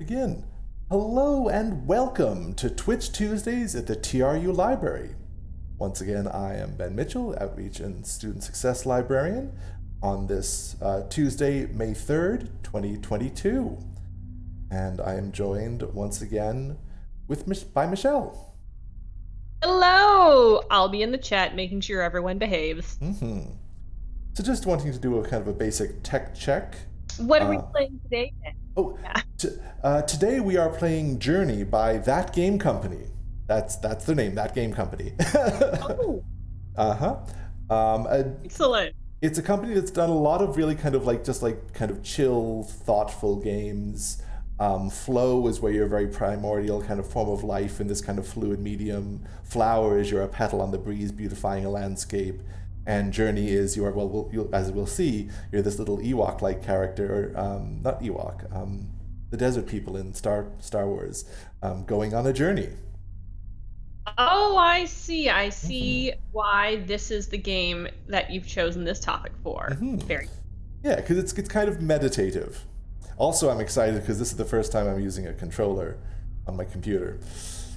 Again, hello and welcome to Twitch Tuesdays at the TRU Library. Once again, I am Ben Mitchell, Outreach and Student Success Librarian, on this Tuesday, May 3rd, 2022. And I am joined once again by Michelle. Hello! I'll be in the chat making sure everyone behaves. So just wanting to do a kind of a basic tech check. What are we playing today then? Today we are playing Journey by That Game Company. That's their name, That Game Company. Oh, excellent. It's a company that's done a lot of really kind of chill, thoughtful games. Flow is where you're a very primordial kind of form of life in this kind of fluid medium. Flower is you're a petal on the breeze beautifying a landscape. And Journey is as we'll see, you're this little Ewok-like character, not Ewok, the desert people in Star Wars, going on a journey. Oh, I see why this is the game that you've chosen this topic for. Very. Yeah, because it's kind of meditative. Also, I'm excited because this is the first time I'm using a controller on my computer.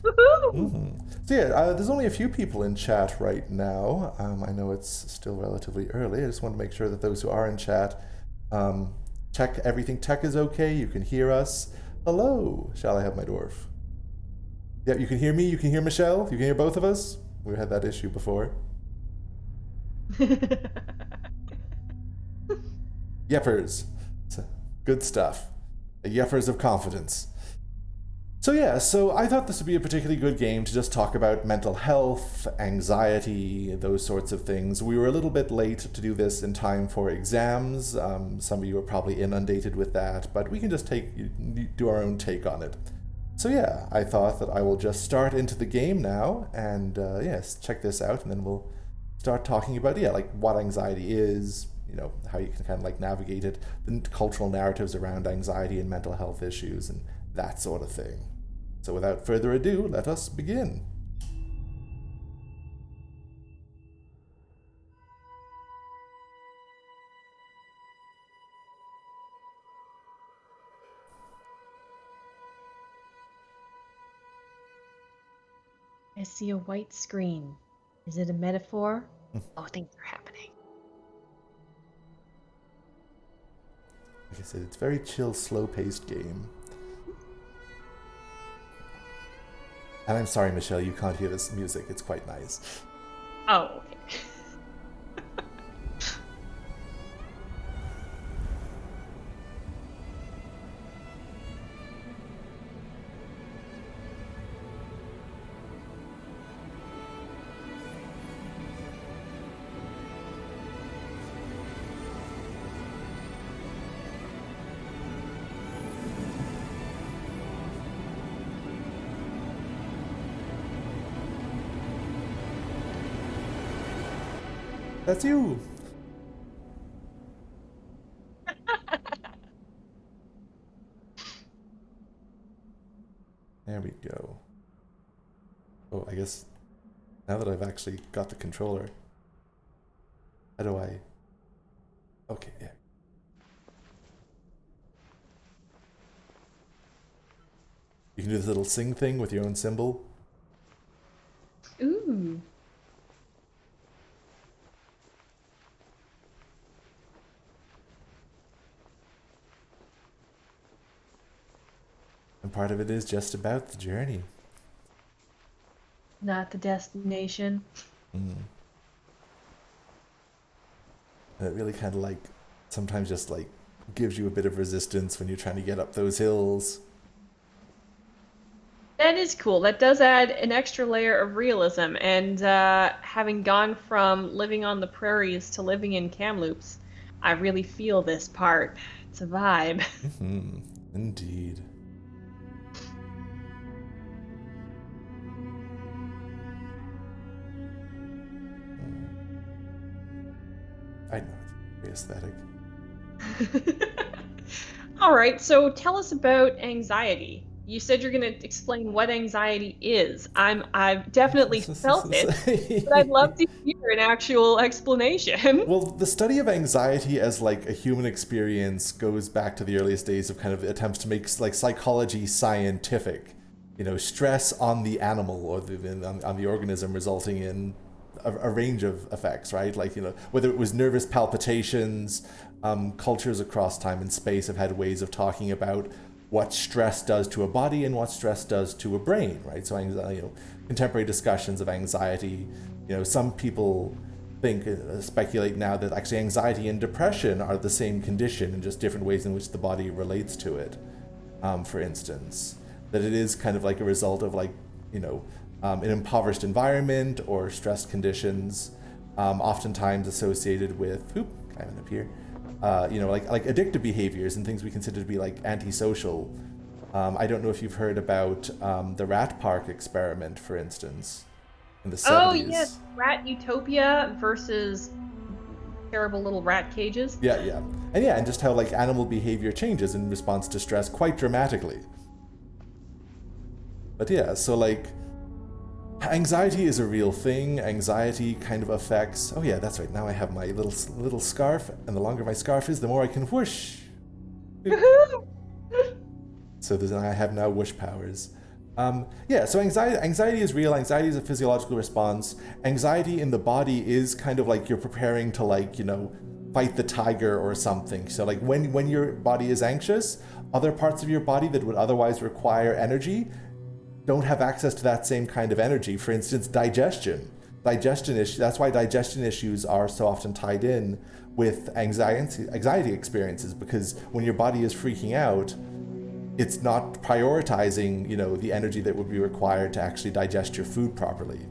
Woohoo! So yeah, there's only a few people in chat right now. I know it's still relatively early. I just want to make sure that those who are in chat, check everything tech is okay. You can hear us. Hello, shall I have my dwarf? Yeah, you can hear me. You can hear Michelle. You can hear both of us. We had that issue before. Yepers. Good stuff. The Yepers of confidence. So I thought this would be a particularly good game to just talk about mental health, anxiety, those sorts of things. We were a little bit late to do this in time for exams. Some of you are probably inundated with that, but we can just do our own take on it. So yeah, I thought that I will just start into the game now and yes, check this out, and then we'll start talking about what anxiety is, how you can kind of navigate it, the cultural narratives around anxiety and mental health issues, and that sort of thing. So without further ado, let us begin. I see a white screen. Is it a metaphor? Oh, things are happening. Like I said, it's a very chill, slow-paced game. And I'm sorry, Michelle, you can't hear this music. It's quite nice. Oh, okay. That's you! There we go. Oh, I guess now that I've actually got the controller, how do I... Okay, yeah. You can do this little sing thing with your own symbol. Ooh. And part of it is just about the journey. Not the destination. And it really kind of sometimes just gives you a bit of resistance when you're trying to get up those hills. That is cool. That does add an extra layer of realism. And having gone from living on the prairies to living in Kamloops, I really feel this part. It's a vibe. Indeed. I know, it's very aesthetic. All right, so tell us about anxiety. You said you're going to explain what anxiety is. I've definitely felt it, but I'd love to hear an actual explanation. Well, the study of anxiety as like a human experience goes back to the earliest days of kind of attempts to make like psychology scientific. You know, stress on the animal or on the organism resulting in a range of effects, right? Like, you know, whether it was nervous palpitations, cultures across time and space have had ways of talking about what stress does to a body and what stress does to a brain, right? So, you know, contemporary discussions of anxiety, you know, some people think, speculate now that actually anxiety and depression are the same condition and just different ways in which the body relates to it. For instance, that it is kind of like a result of like, you know, an impoverished environment or stress conditions, oftentimes associated with, climbing up here, you know, like addictive behaviors and things we consider to be like antisocial. I don't know if you've heard about the rat park experiment, for instance, in the 70s. Oh, yes, rat utopia versus terrible little rat cages. Yeah, and just how like animal behavior changes in response to stress quite dramatically. But yeah, so like, anxiety is a real thing. Anxiety kind of affects... Oh yeah, that's right. Now I have my little scarf, and the longer my scarf is, the more I can whoosh. So I have now whoosh powers. Yeah, so anxiety is real. Anxiety is a physiological response. Anxiety in the body is kind of like you're preparing to, like, you know, fight the tiger or something. So like when your body is anxious, other parts of your body that would otherwise require energy don't have access to that same kind of energy. For instance, digestion issues. That's why digestion issues are so often tied in with anxiety experiences, because when your body is freaking out, it's not prioritizing, you know, the energy that would be required to actually digest your food properly.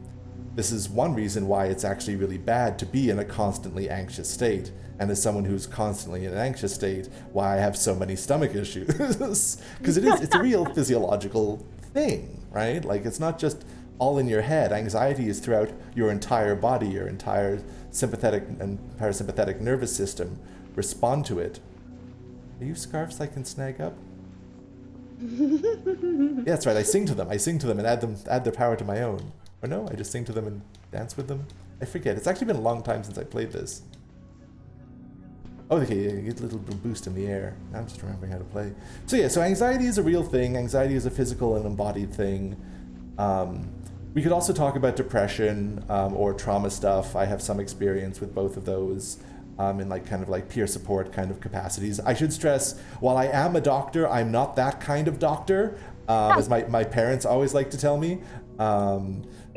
This is one reason why it's actually really bad to be in a constantly anxious state. And as someone who's constantly in an anxious state, why I have so many stomach issues. Because it's a real physiological thing, right? Like, it's not just all in your head. Anxiety is throughout your entire body. Your entire sympathetic and parasympathetic nervous system respond to it. Are you scarves I can snag up? Yeah, that's right. I sing to them and add their power to my own. Or no, I just sing to them and dance with them. I forget. It's actually been a long time since I played this. Oh, okay, you get a little boost in the air. Now I'm just remembering how to play. So yeah, so anxiety is a real thing. Anxiety is a physical and embodied thing. We could also talk about depression or trauma stuff. I have some experience with both of those in like kind of like peer support kind of capacities. I should stress, while I am a doctor, I'm not that kind of doctor, as my parents always like to tell me.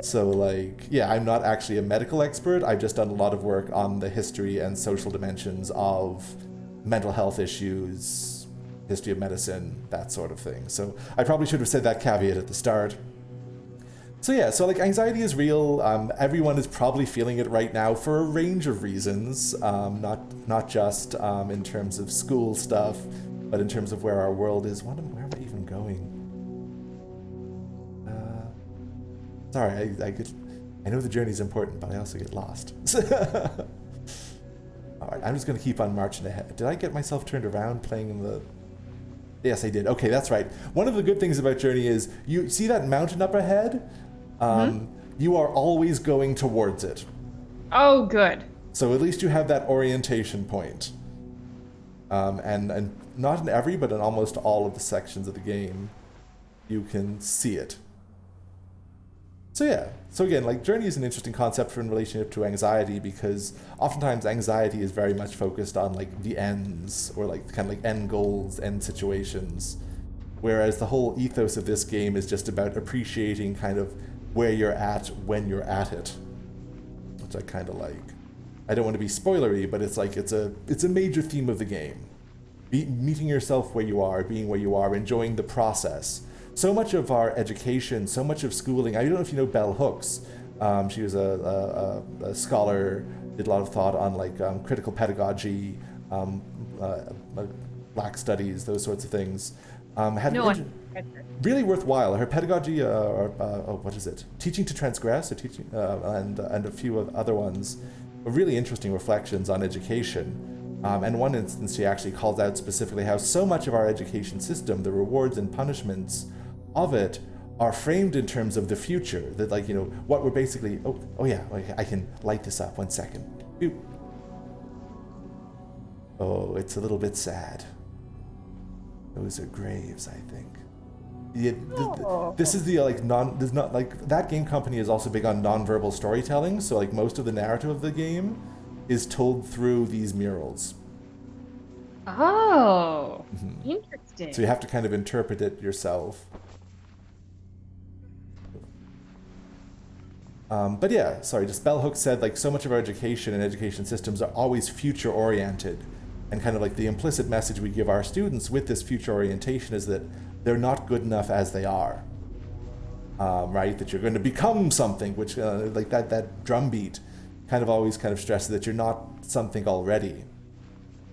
So like, yeah, I'm not actually a medical expert. I've just done a lot of work on the history and social dimensions of mental health issues, history of medicine, that sort of thing. So I probably should have said that caveat at the start. So yeah, so like anxiety is real. Everyone is probably feeling it right now for a range of reasons, not just in terms of school stuff, but in terms of where our world is. Where am I even going? Sorry, I know the journey's important, but I also get lost. All right, I'm just going to keep on marching ahead. Did I get myself turned around playing in the... Yes, I did. Okay, that's right. One of the good things about Journey is, you see that mountain up ahead? You are always going towards it. Oh, good. So at least you have that orientation point. And not in every, but in almost all of the sections of the game, you can see it. So yeah, so again, like journey is an interesting concept in relationship to anxiety, because oftentimes anxiety is very much focused on like the ends, or like kind of like end goals, end situations. Whereas the whole ethos of this game is just about appreciating kind of where you're at when you're at it. Which I kind of like. I don't want to be spoilery, but it's like, it's a major theme of the game. Meeting yourself where you are, being where you are, enjoying the process. So much of our education, so much of schooling, I don't know if you know Bell Hooks. She was a scholar, did a lot of thought on like critical pedagogy, black studies, those sorts of things. Really worthwhile. Her pedagogy, what is it? Teaching to Transgress, or teaching, and a few other ones, were really interesting reflections on education. And one instance, she actually calls out specifically how so much of our education system, the rewards and punishments, of it are framed in terms of the future. That, like, you know, what we're basically, oh yeah, I can light this up 1 second. Boop. Oh, it's a little bit sad. Those are graves, I think. Yeah, this is the there's not like that game company is also big on nonverbal storytelling. So like most of the narrative of the game is told through these murals. Oh, interesting. So you have to kind of interpret it yourself. But yeah, sorry, just Bell Hooks said, like, so much of our education and education systems are always future oriented. And kind of like the implicit message we give our students with this future orientation is that they're not good enough as they are. Right? That you're going to become something, which like that drumbeat kind of always kind of stresses that you're not something already.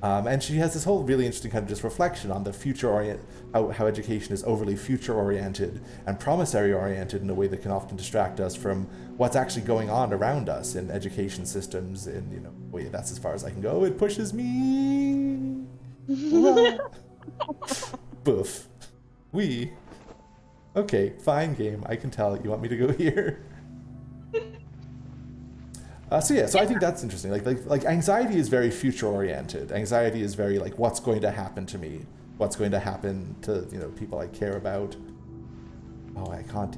And she has this whole really interesting kind of just reflection on the how education is overly future-oriented and promissory-oriented in a way that can often distract us from what's actually going on around us in education systems. And, you know, wait, that's as far as I can go. It pushes me. Boof. Okay, fine game. I can tell. You want me to go here? So I think that's interesting. Like anxiety is very future oriented. Anxiety is very like, what's going to happen to me? What's going to happen to, you know, people I care about? Oh, I can't.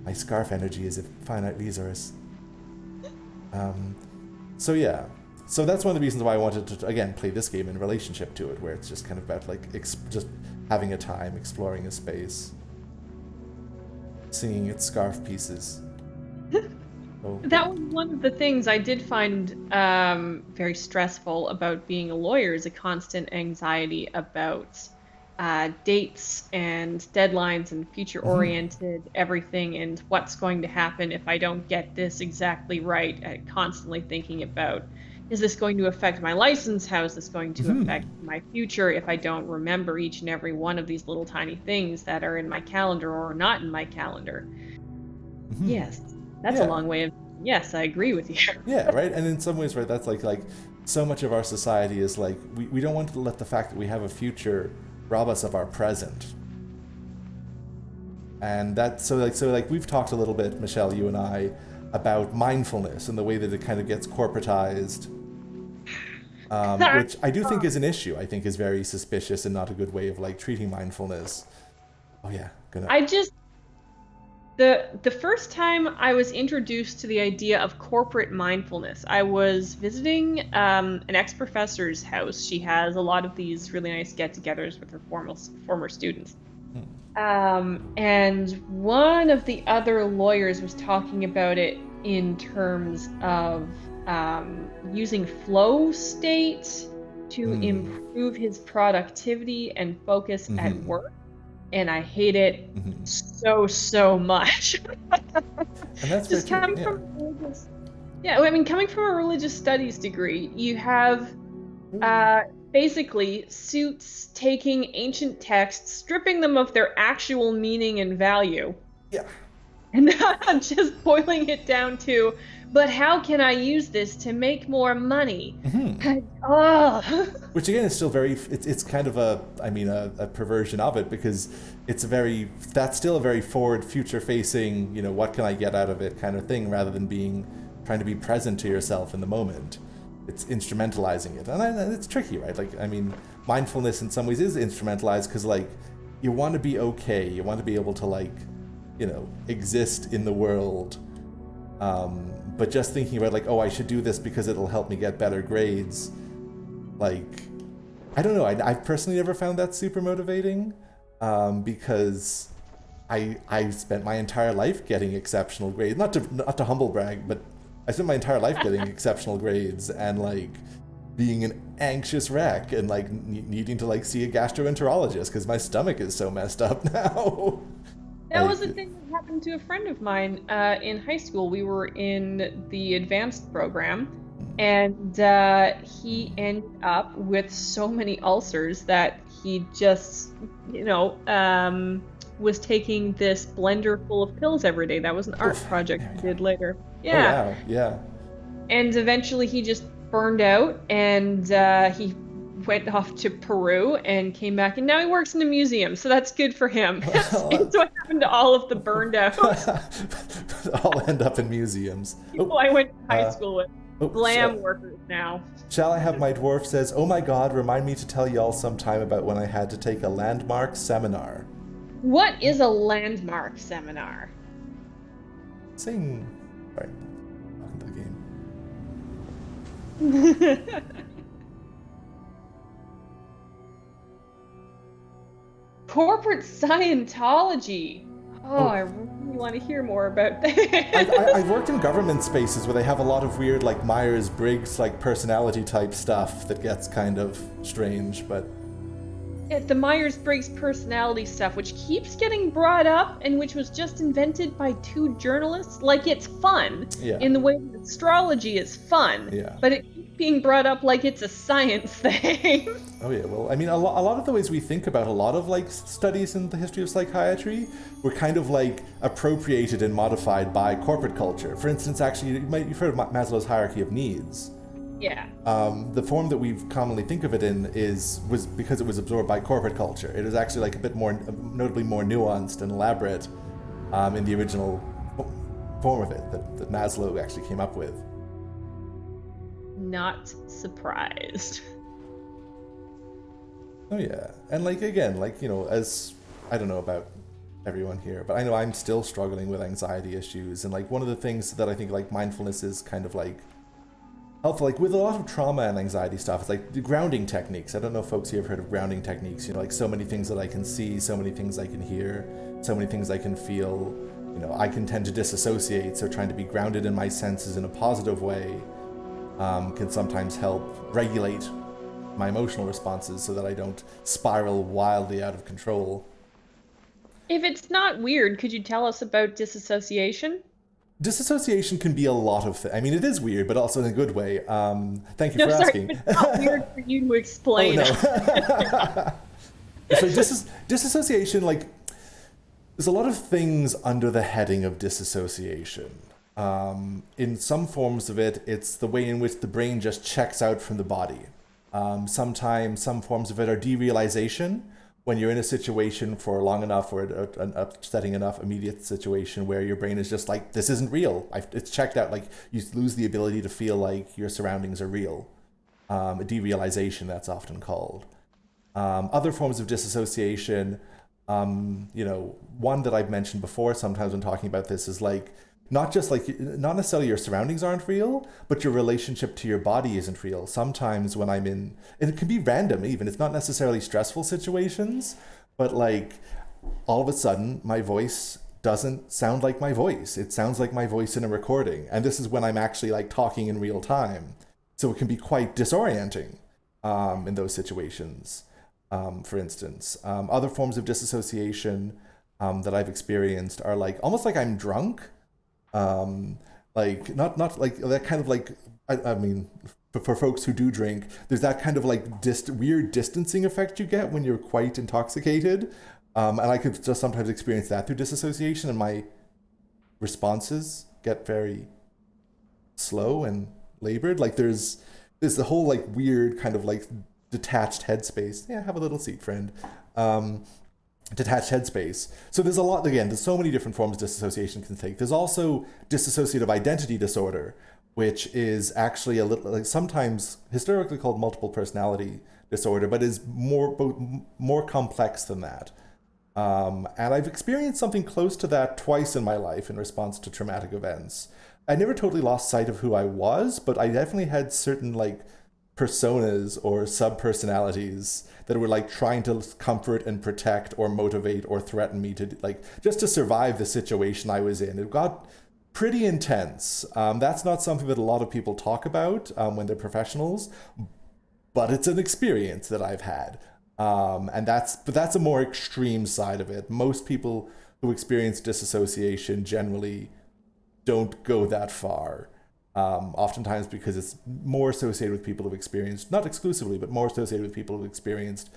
My scarf energy is a finite resource. So yeah. So that's one of the reasons why I wanted to, again, play this game in relationship to it, where it's just kind of about like just having a time, exploring a space, singing its scarf pieces. Oh. That was one of the things I did find very stressful about being a lawyer, is a constant anxiety about dates and deadlines and future-oriented everything and what's going to happen if I don't get this exactly right. Constantly thinking about, is this going to affect my license? How is this going to affect my future if I don't remember each and every one of these little tiny things that are in my calendar or not in my calendar? Yes. That's a long way of, yes, I agree with you. Yeah, right? And in some ways, right, that's like so much of our society is like, we don't want to let the fact that we have a future rob us of our present. And that's, so we've talked a little bit, Michelle, you and I, about mindfulness and the way that it kind of gets corporatized, which I do think is an issue. I think is very suspicious and not a good way of like treating mindfulness. Oh yeah, The first time I was introduced to the idea of corporate mindfulness, I was visiting an ex-professor's house. She has a lot of these really nice get-togethers with her former students. And one of the other lawyers was talking about it in terms of using flow state to improve his productivity and focus at work. And I hate it so much. And that's just coming from coming from a religious studies degree, you have basically suits taking ancient texts, stripping them of their actual meaning and value. Yeah. And just boiling it down to, but how can I use this to make more money? Which again is still very, it's kind of a perversion of it, because that's still a very forward, future facing, you know, what can I get out of it kind of thing, rather than trying to be present to yourself in the moment. It's instrumentalizing it. And it's tricky, right? Like, I mean, mindfulness in some ways is instrumentalized because, like, you want to be okay. You want to be able to, like, you know, exist in the world. But just thinking about, like, oh, I should do this because it'll help me get better grades. Like, I don't know. I've personally never found that super motivating, because I spent my entire life getting exceptional grades. Not to humble brag, but I spent my entire life getting exceptional grades and, like, being an anxious wreck and, like, needing to, like, see a gastroenterologist because my stomach is so messed up now. That was a thing that happened to a friend of mine in high school. We were in the advanced program, and he ended up with so many ulcers that he just, you know, was taking this blender full of pills every day. That was an art project he did later. Yeah. Oh, wow. Yeah. And eventually he just burned out, and he went off to Peru and came back, and now he works in a museum, so that's good for him. It's what happened to all of the burned out I'll end up in museums. people I went to high Uh, school with. oh, Glam workers now. Shall I have my dwarf says, oh my god, remind me to tell y'all sometime about when I had to take a landmark seminar. What is a landmark seminar? Sing. Right. Welcome to the game. Corporate Scientology. Oh, I really want to hear more about that. I've worked in government spaces where they have a lot of weird, like, Myers-Briggs, like, personality type stuff that gets kind of strange, but... The Myers-Briggs personality stuff, which keeps getting brought up and which was just invented by two journalists, like it's fun in the way that astrology is fun, but it keeps being brought up like it's a science thing. Oh yeah, well, I mean, a lot of the ways we think about a lot of, like, studies in the history of psychiatry were kind of, like, appropriated and modified by corporate culture. For instance, actually, you've heard of Maslow's hierarchy of needs. Yeah. The form that we commonly think of it in was because it was absorbed by corporate culture. It was actually like a bit more, notably more nuanced and elaborate in the original form of it that Maslow actually came up with. Not surprised. Oh yeah, and like again, like, you know, as I don't know about everyone here, but I know I'm still struggling with anxiety issues, and like one of the things that I think like mindfulness is kind of like helpful, like with a lot of trauma and anxiety stuff, it's like the grounding techniques. I don't know if folks here have heard of grounding techniques, you know, like so many things that I can see, so many things I can hear, so many things I can feel. You know, I can tend to disassociate, so trying to be grounded in my senses in a positive way can sometimes help regulate my emotional responses so that I don't spiral wildly out of control. If it's not weird, could you tell us about disassociation? Disassociation can be a lot of things. I mean, it is weird, but also in a good way. Thank you for asking. It's not weird for you to explain. Oh, no. So disassociation, like, there's a lot of things under the heading of disassociation. In some forms of it, it's the way in which the brain just checks out from the body. Sometimes some forms of it are derealization, when you're in a situation for long enough or an upsetting enough immediate situation where your brain is just like, this isn't real. It's checked out. Like, you lose the ability to feel like your surroundings are real. A derealization, that's often called. Other forms of disassociation, you know, one that I've mentioned before sometimes when talking about this is like, not necessarily your surroundings aren't real, but your relationship to your body isn't real. Sometimes when I'm in, and it can be random even, it's not necessarily stressful situations, but like all of a sudden my voice doesn't sound like my voice. It sounds like my voice in a recording. And this is when I'm actually like talking in real time. So it can be quite disorienting in those situations, for instance. Other forms of disassociation that I've experienced are like, almost like I'm drunk. Like not like that kind of like, I mean, for folks who do drink, there's that kind of like weird distancing effect you get when you're quite intoxicated. And I could just sometimes experience that through disassociation, and my responses get very slow and labored. Like there's the whole like weird kind of like detached headspace. Yeah, have a little seat, friend. Detached headspace. So there's a lot, again, there's so many different forms disassociation can take. There's also dissociative identity disorder, which is actually a little, like sometimes historically called multiple personality disorder, but is more complex than that. And I've experienced something close to that twice in my life in response to traumatic events. I never totally lost sight of who I was, but I definitely had certain like personas or sub-personalities that were like trying to comfort and protect or motivate or threaten me to like just to survive the situation I was in. It got pretty intense. That's not something that a lot of people talk about when they're professionals, but it's an experience that I've had. And that's a more extreme side of it. Most people who experience disassociation generally don't go that far. Oftentimes because it's more associated with people who've experienced, not exclusively, but more associated with people who've experienced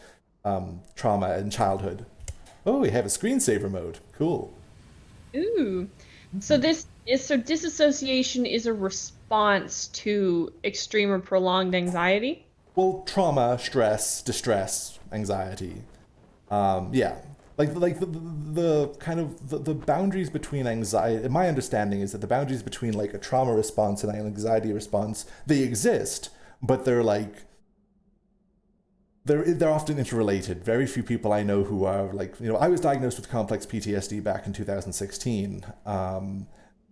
trauma in childhood. Oh, we have a screensaver mode. Cool. Ooh. So disassociation is a response to extreme or prolonged anxiety? well, trauma, stress, distress, anxiety. Yeah, like the kind of the boundaries between anxiety. My understanding is that the boundaries between like a trauma response and an anxiety response, they exist, but they're like they're often interrelated. Very few people I know who are like, I was diagnosed with complex PTSD back in 2016,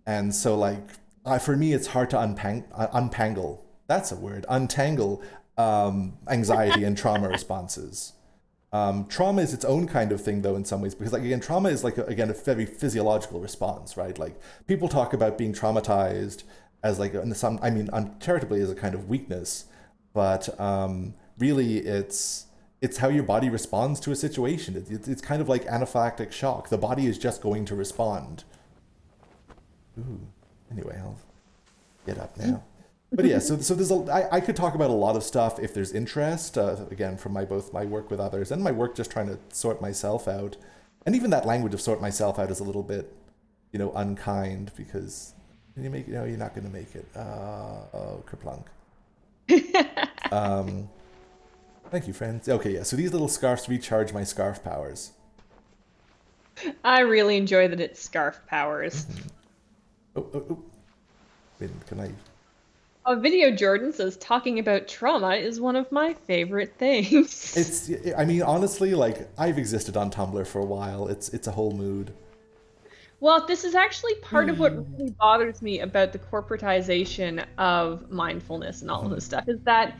and so like for me it's hard to untangle. That's a word. Untangle anxiety and trauma responses. Trauma is its own kind of thing, though, in some ways, because, like, again, trauma is, like, again, a very physiological response, right? Like, people talk about being traumatized as, like, uncharitably as a kind of weakness, but really it's how your body responds to a situation. It's kind of like anaphylactic shock. The body is just going to respond. Ooh. Anyway, I'll get up now. But yeah, so there's I could talk about a lot of stuff if there's interest, again, from both my work with others and my work just trying to sort myself out. And even that language of sort myself out is a little bit, unkind, because you're not going to make it. Oh, kerplunk. Thank you, friends. Okay, yeah, so these little scarves recharge my scarf powers. I really enjoy that it's scarf powers. Oh. Wait, can I... A video Jordan says talking about trauma is one of my favorite things. Honestly, like, I've existed on Tumblr for a while. It's a whole mood. Well, this is actually part of what really bothers me about the corporatization of mindfulness and all of this stuff, is that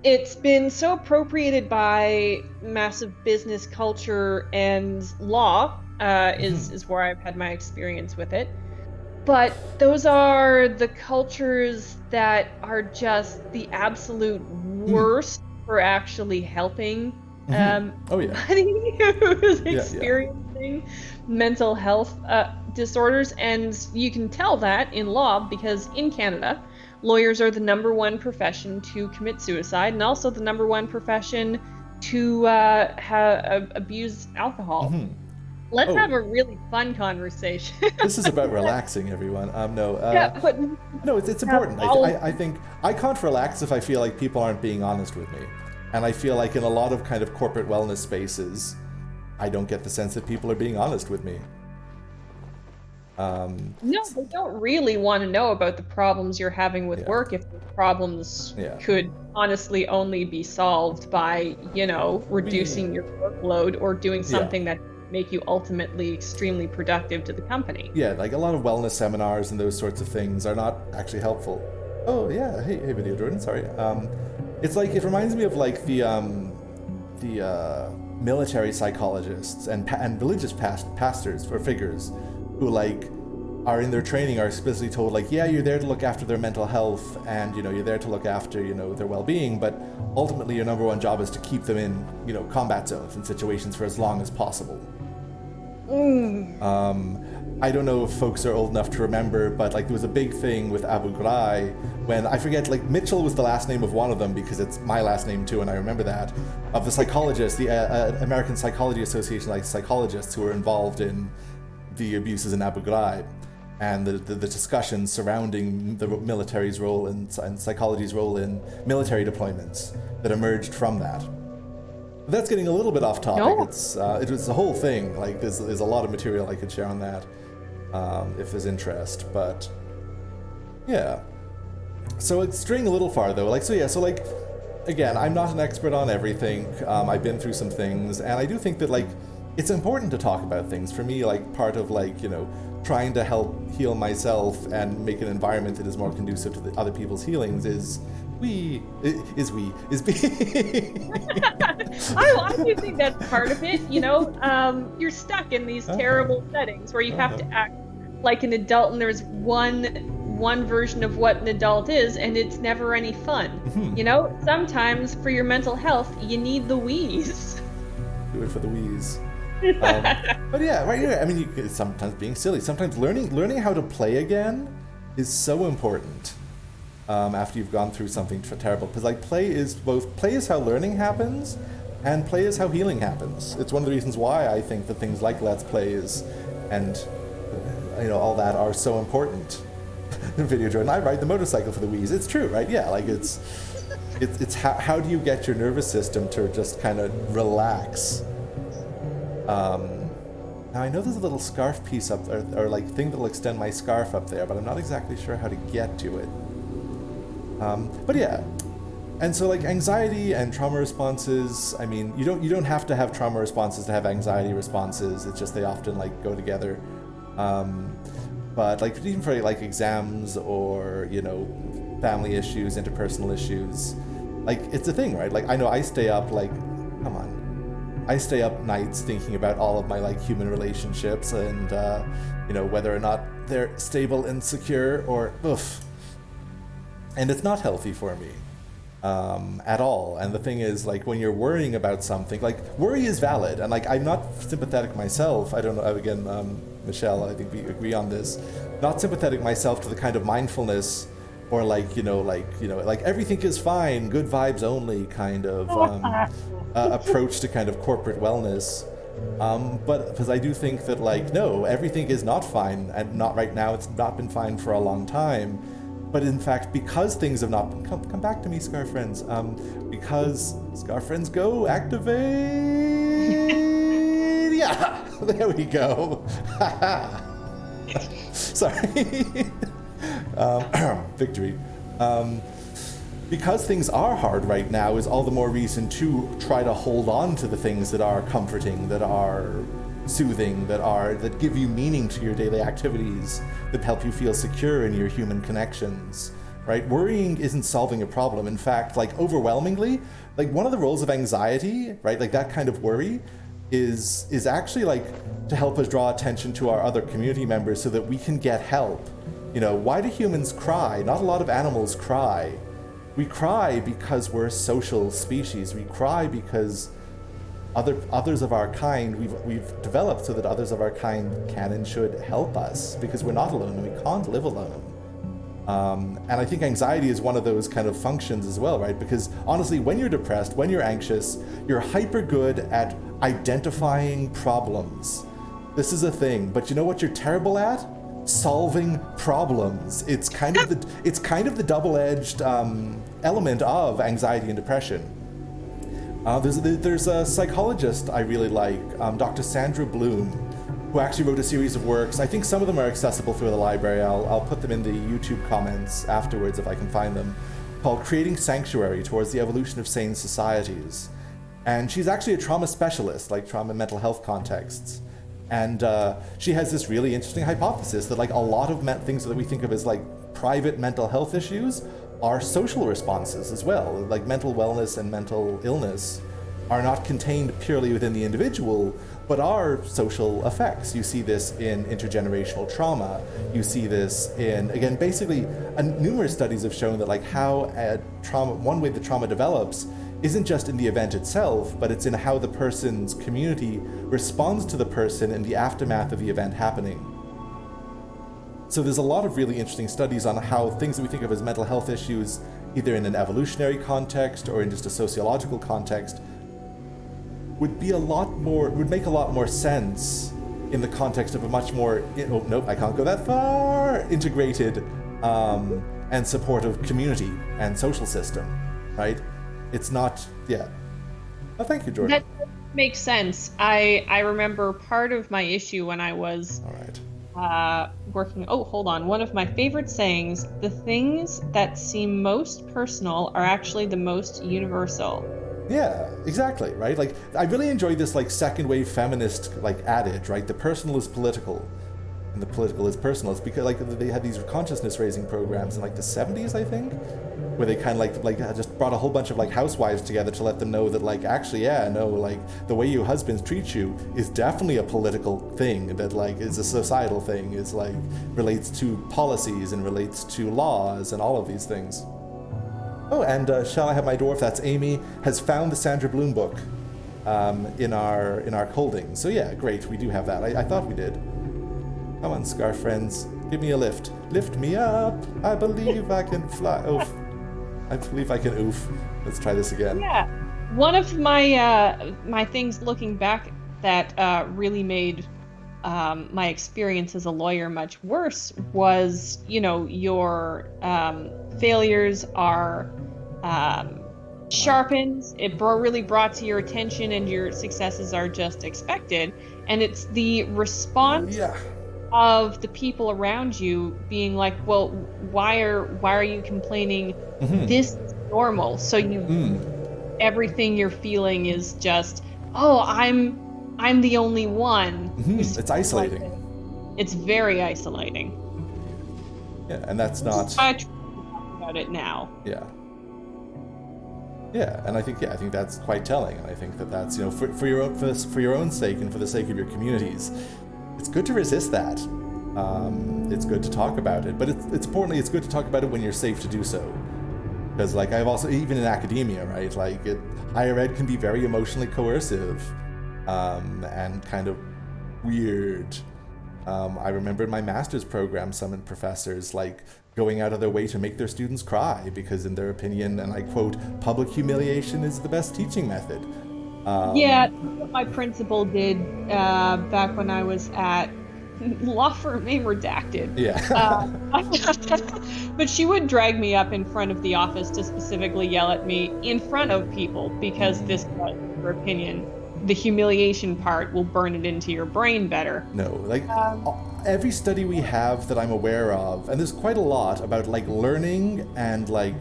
it's been so appropriated by massive business culture and law, is where I've had my experience with it. But those are the cultures that are just the absolute worst for actually helping somebody who's experiencing mental health disorders. And you can tell that in law because in Canada, lawyers are the #1 profession to commit suicide and also the #1 profession to abuse alcohol. Let's have a really fun conversation. This is about relaxing, everyone. No, it's important. I think I can't relax if I feel like people aren't being honest with me. And I feel like in a lot of kind of corporate wellness spaces, I don't get the sense that people are being honest with me. No, they don't really want to know about the problems you're having with work if the problems could honestly only be solved by, reducing your workload or doing something that make you ultimately extremely productive to the company. Yeah, like a lot of wellness seminars and those sorts of things are not actually helpful. Oh yeah, hey Video Jordan, sorry. It's like, it reminds me of like the military psychologists and religious pastors or figures who like are in their training are explicitly told like, yeah, you're there to look after their mental health and you're there to look after their well-being, but ultimately your #1 job is to keep them in combat zones and situations for as long as possible. I don't know if folks are old enough to remember, but like there was a big thing with Abu Ghraib when, I forget, like Mitchell was the last name of one of them because it's my last name too, and I remember that, of the psychologists, the American Psychology Association, like psychologists who were involved in the abuses in Abu Ghraib and the discussions surrounding the military's role and psychology's role in military deployments that emerged from that. That's getting a little bit off topic. No. It was the whole thing. Like there's a lot of material I could share on that if there's interest. But yeah. So it's straying a little far though. Again, I'm not an expert on everything. I've been through some things, and I do think that like it's important to talk about things. For me, like part of like trying to help heal myself and make an environment that is more conducive to the other people's healings is being. I do think that's part of it. You're stuck in these terrible settings where you have to act like an adult, and there's one version of what an adult is, and it's never any fun. Sometimes for your mental health, you need the wheeze. Do it for the wheeze. But yeah, right here. I mean, sometimes being silly, sometimes learning how to play again is so important. After you've gone through something terrible, because like play is how learning happens, and play is how healing happens. It's one of the reasons why I think that things like Let's Plays and all that are so important. Video Jordan, I ride the motorcycle for the wheeze. It's true, right? Yeah, like it's it's how do you get your nervous system to just kind of relax? Now I know there's a little scarf piece up there, or like thing that'll extend my scarf up there, but I'm not exactly sure how to get to it. But yeah, and so like anxiety and trauma responses, I mean, you don't have to have trauma responses to have anxiety responses. It's just they often like go together. But like even for like exams or, you know, family issues, interpersonal issues, like it's a thing, right? Like I know I stay up like, come on, I stay up nights thinking about all of my like human relationships and you know, whether or not they're stable and secure or oof. And it's not healthy for me at all. And the thing is, like, when you're worrying about something, like, worry is valid. And, like, I'm not sympathetic myself. I don't know, again, Michelle, I think we agree on this. Not sympathetic myself to the kind of mindfulness or, like everything is fine, good vibes only kind of approach to kind of corporate wellness. But because I do think that, like, no, everything is not fine. And not right now. It's not been fine for a long time. But in fact, because things have not been, come back to me, Scar Friends. Because Scar Friends go activate. Yeah, there we go. Sorry. Victory. Because things are hard right now is all the more reason to try to hold on to the things that are comforting, that are soothing, that give you meaning to your daily activities, that help you feel secure in your human connections, right? Worrying isn't solving a problem. In fact, like overwhelmingly, like one of the roles of anxiety, right, like that kind of worry is actually like to help us draw attention to our other community members so that we can get help. You know, why do humans cry? Not a lot of animals cry. We cry because we're a social species. We cry because others of our kind we've developed so that others of our kind can and should help us, because we're not alone and we can't live alone. And I think anxiety is one of those kind of functions as well, right? Because honestly, when you're depressed, when you're anxious, you're hyper good at identifying problems. This is a thing, but you know what you're terrible at? Solving problems. It's kind of the double-edged element of anxiety and depression. There's a psychologist I really like, Dr. Sandra Bloom, who actually wrote a series of works. I think some of them are accessible through the library. I'll put them in the YouTube comments afterwards if I can find them, called Creating Sanctuary Towards the Evolution of Sane Societies. And she's actually a trauma specialist, like trauma and mental health contexts. And she has this really interesting hypothesis that like a lot of things that we think of as like private mental health issues are social responses as well. Like mental wellness and mental illness are not contained purely within the individual, but are social effects. You see this in intergenerational trauma. You see this in, again, basically, numerous studies have shown that like how one way the trauma develops isn't just in the event itself, but it's in how the person's community responds to the person in the aftermath of the event happening. So there's a lot of really interesting studies on how things that we think of as mental health issues, either in an evolutionary context or in just a sociological context, would make a lot more sense in the context of a much more, oh nope, I can't go that far, integrated and supportive community and social system, right? It's not, yeah. Oh, thank you, Jordan. That makes sense. I remember part of my issue when I was all right. Working. Oh, hold on. One of my favorite sayings: the things that seem most personal are actually the most universal. Yeah, exactly, right? Like, I really enjoyed this, like, second wave feminist, like, adage, right? The personal is political, and the political is personal. It's because, like, they had these consciousness raising programs in, like, the 70s, I think, where they kind of, like just brought a whole bunch of, like, housewives together to let them know that, like, actually, yeah, no, like, the way your husbands treat you is definitely a political thing that, like, is a societal thing. It's, like, relates to policies and relates to laws and all of these things. Oh, and Shall I Have My Dwarf? That's Amy, has found the Sandra Bloom book in our holdings. So yeah, great, we do have that. I thought we did. Come on, Scarf Friends, give me a lift. Lift me up, I believe I can fly. Oof. I believe I can oof. Let's try this again. Yeah. One of my my things looking back that really made my experience as a lawyer much worse was, you know, your failures are sharpens, really brought to your attention, and your successes are just expected. And it's the response Yeah. of the people around you being like, well, why are you complaining? This is normal. So everything you're feeling is just, oh, I'm the only one. It's isolating. It's very isolating. Yeah, and that's not. I talk about it now. Yeah. Yeah, and I think that's quite telling, and I think that's for your own sake and for the sake of your communities, it's good to resist that. It's good to talk about it, but it's importantly it's good to talk about it when you're safe to do so, because like I've also even in academia, right? Like higher ed can be very emotionally coercive, and kind of weird. I remember in my master's program, some professors like going out of their way to make their students cry because in their opinion, and I quote, public humiliation is the best teaching method. Yeah, that's what my principal did back when I was at law firm name redacted. Yeah. But she would drag me up in front of the office to specifically yell at me in front of people because this was her opinion. The humiliation part will burn it into your brain better. No, like every study we have that I'm aware of, and there's quite a lot about like learning and like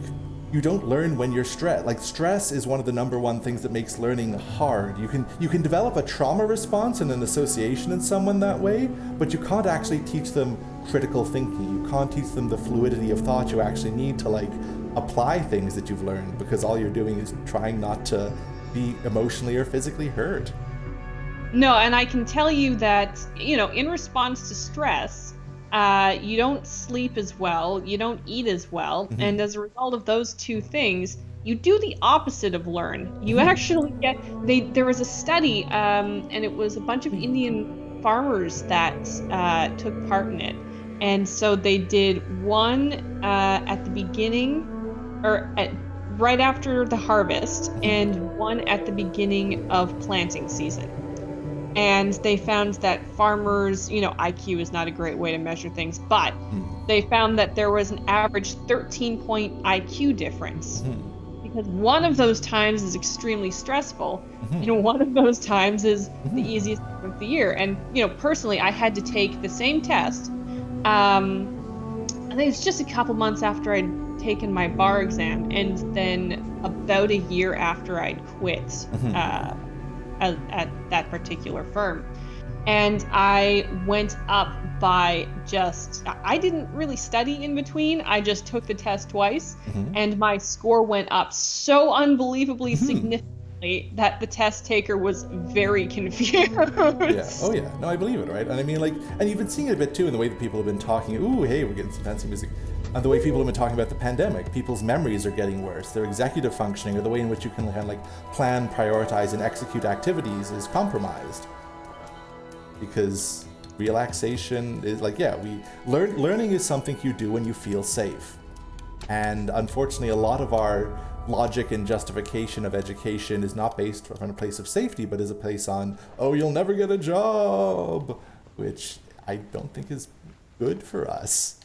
you don't learn when you're stressed. Like stress is one of the number one things that makes learning hard. You can develop a trauma response and an association in someone that way, but you can't actually teach them critical thinking. You can't teach them the fluidity of thought you actually need to like apply things that you've learned, because all you're doing is trying not to be emotionally or physically hurt. No, and I can tell you that, in response to stress, you don't sleep as well, you don't eat as well, and as a result of those two things, you do the opposite of learn. You actually there was a study, and it was a bunch of Indian farmers that took part in it. And so they did one at the beginning, or right after the harvest, and one at the beginning of planting season. And they found that farmers, IQ is not a great way to measure things, but they found that there was an average 13-point IQ difference. Because one of those times is extremely stressful, and one of those times is the easiest time of the year. And, personally, I had to take the same test. I think it's just a couple months after I'd taken my bar exam, and then about a year after I'd quit at that particular firm. And I went up by I didn't really study in between, I just took the test twice, and my score went up so unbelievably significantly that the test taker was very confused. Yeah. Oh yeah. No, I believe it, right? And I mean, like, and you've been seeing it a bit too in the way that people have been talking. Ooh, hey, we're getting some fancy music. And the way people have been talking about the pandemic, people's memories are getting worse. Their executive functioning, or the way in which you can kind of like plan, prioritize, and execute activities is compromised. Because relaxation is like, learning is something you do when you feel safe. And unfortunately, a lot of our logic and justification of education is not based from a place of safety, but is a place on, oh, you'll never get a job, which I don't think is good for us.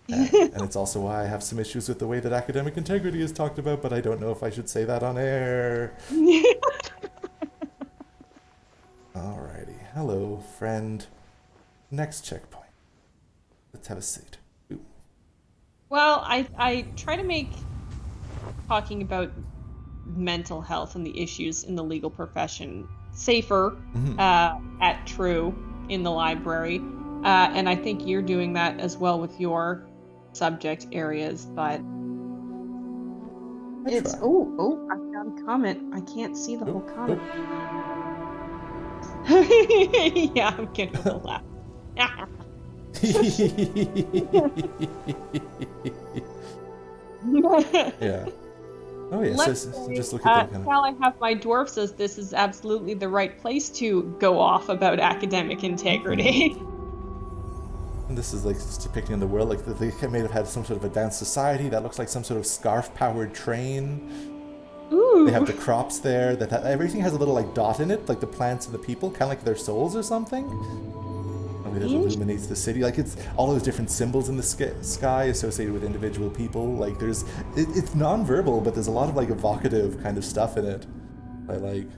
And it's also why I have some issues with the way that academic integrity is talked about, but I don't know if I should say that on air. Alrighty. Hello, friend. Next checkpoint. Let's have a seat. Ooh. Well, I try to make talking about mental health and the issues in the legal profession safer at True in the library. And I think you're doing that as well with your subject areas, but it's... Oh, I found a comment. I can't see the whole comment. Yeah, I'm getting a laugh. Yeah. Oh yeah, so just look at that kind of... While I have my dwarf says this is absolutely the right place to go off about academic integrity. And this is like just depicting in the world, like they may have had some sort of advanced society that looks like some sort of scarf-powered train. Ooh. They have the crops there, everything has a little like dot in it, like the plants and the people, kind of like their souls or something. that illuminates the city. Like, it's all those different symbols in the sky associated with individual people. Like, it's non-verbal, but there's a lot of, like, evocative kind of stuff in it. I like.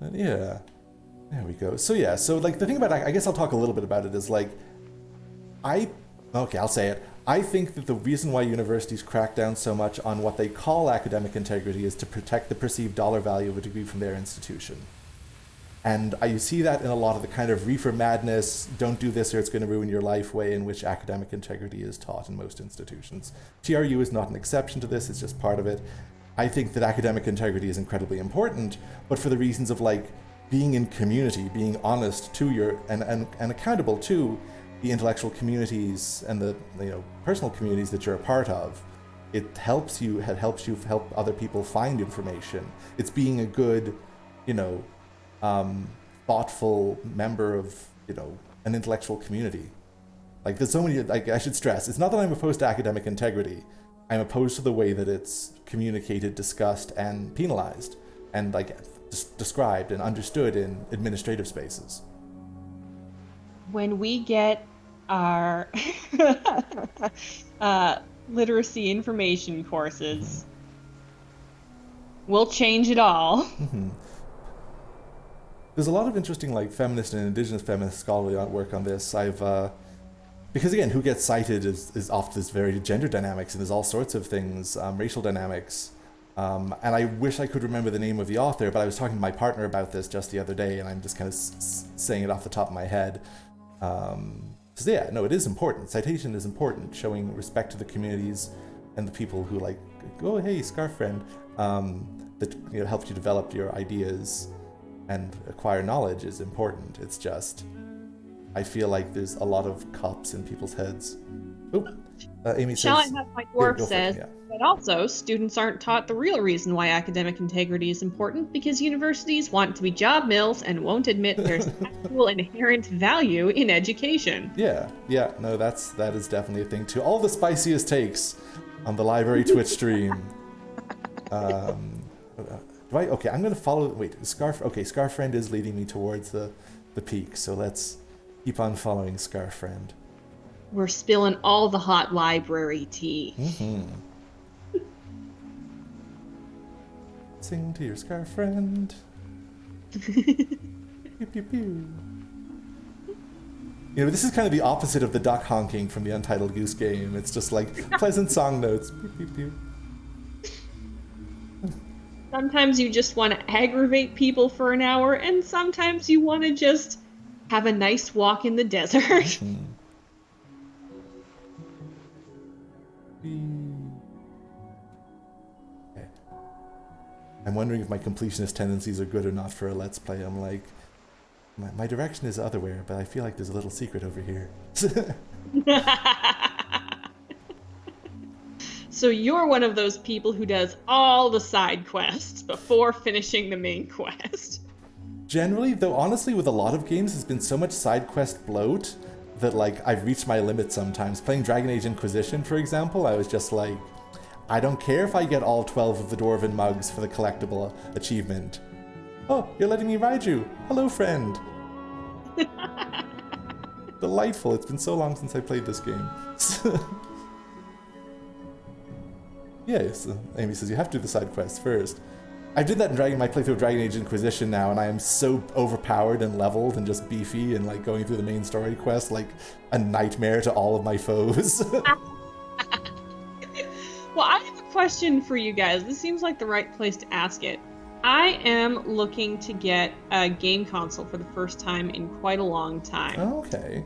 And yeah, there we go. So yeah, so like the thing about, I guess I'll talk a little bit about it, is like, I'll say it. I think that the reason why universities crack down so much on what they call academic integrity is to protect the perceived dollar value of a degree from their institution. And you see that in a lot of the kind of reefer madness, don't do this or it's going to ruin your life way in which academic integrity is taught in most institutions. TRU is not an exception to this, it's just part of it. I think that academic integrity is incredibly important, but for the reasons of like being in community, being honest to your, and accountable to the intellectual communities and the personal communities that you're a part of. It helps you help other people find information. It's being a good, thoughtful member of, an intellectual community. Like, there's so many, like, I should stress, it's not that I'm opposed to academic integrity. I'm opposed to the way that it's communicated, discussed, and penalized, and like described and understood in administrative spaces. When we get our literacy information courses, we'll change it all. Mm-hmm. There's a lot of interesting, like, feminist and indigenous feminist scholarly work on this. Because again, who gets cited is often this very gender dynamics, and there's all sorts of things, racial dynamics. And I wish I could remember the name of the author, but I was talking to my partner about this just the other day, and I'm just kind of saying it off the top of my head. So yeah, no, it is important. Citation is important, showing respect to the communities and the people who, like, oh, hey, scarf friend, that helped you develop your ideas and acquire knowledge is important. It's just, I feel like there's a lot of cops in people's heads. Oh, Amy says... Shall I have my dwarf says, but also, students aren't taught the real reason why academic integrity is important, because universities want to be job mills and won't admit there's actual inherent value in education. Yeah, no, that is definitely a thing too. All the spiciest takes on the library Twitch stream. Okay, I'm gonna follow, wait, Scarf Friend is leading me towards the peak, so let's keep on following Scarf Friend. We're spilling all the hot library tea. Mm-hmm. Sing to your Scarf Friend. Pew, pew, pew. This is kind of the opposite of the duck honking from the Untitled Goose Game. It's just like pleasant song notes. Pew, pew, pew. Sometimes you just want to aggravate people for an hour, and sometimes you want to just have a nice walk in the desert. Mm-hmm. Okay. I'm wondering if my completionist tendencies are good or not for a Let's Play. I'm like, my direction is otherwhere, but I feel like there's a little secret over here. So you're one of those people who does all the side quests before finishing the main quest. Generally, though, honestly, with a lot of games, there's been so much side quest bloat that, like, I've reached my limit sometimes. Playing Dragon Age Inquisition, for example, I was just like, I don't care if I get all 12 of the Dwarven mugs for the collectible achievement. Oh, you're letting me ride you. Hello, friend. Delightful. It's been so long since I played this game. Yes, Amy says you have to do the side quests first. I did that in my playthrough of Dragon Age Inquisition now, and I am so overpowered and leveled and just beefy and like going through the main story quest like a nightmare to all of my foes. Well, I have a question for you guys. This seems like the right place to ask it. I am looking to get a game console for the first time in quite a long time. Okay.